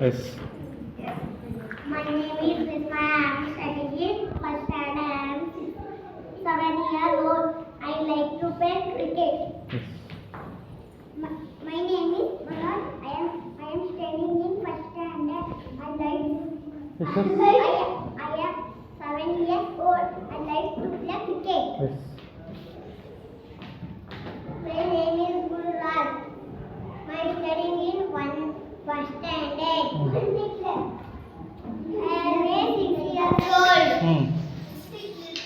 Yes. My name is Prisma. I am studying first standard. I am 7 years old. I like to play cricket. Yes. My name is Manoj. I am studying in first standard. Yes, sir. I am 7 years old. I like to play cricket. Yes. My name is Gururaj. I am studying in first standard. I am 6 years old.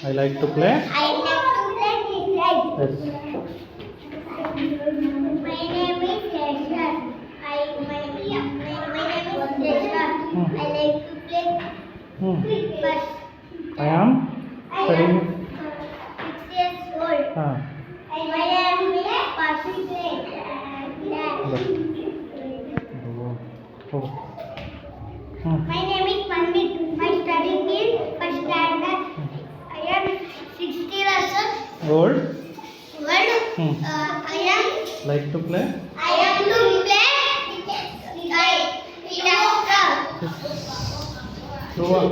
I like to play. I like to play cricket. Yes. My name is Reshar. My name is Reshar. I like to play cricket. I am studying. 6 years old. My name is Pashit. My name is Pandit. I studying in first standard. I am 60 years Old. old. I am Like to play. I am to play cricket. True.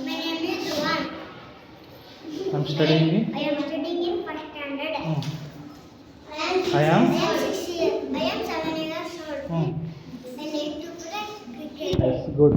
My name is Rohan. I'm studying in. I am studying in first standard. I am. 6 years. I am 7 years old. I like to play cricket. Yes. Good.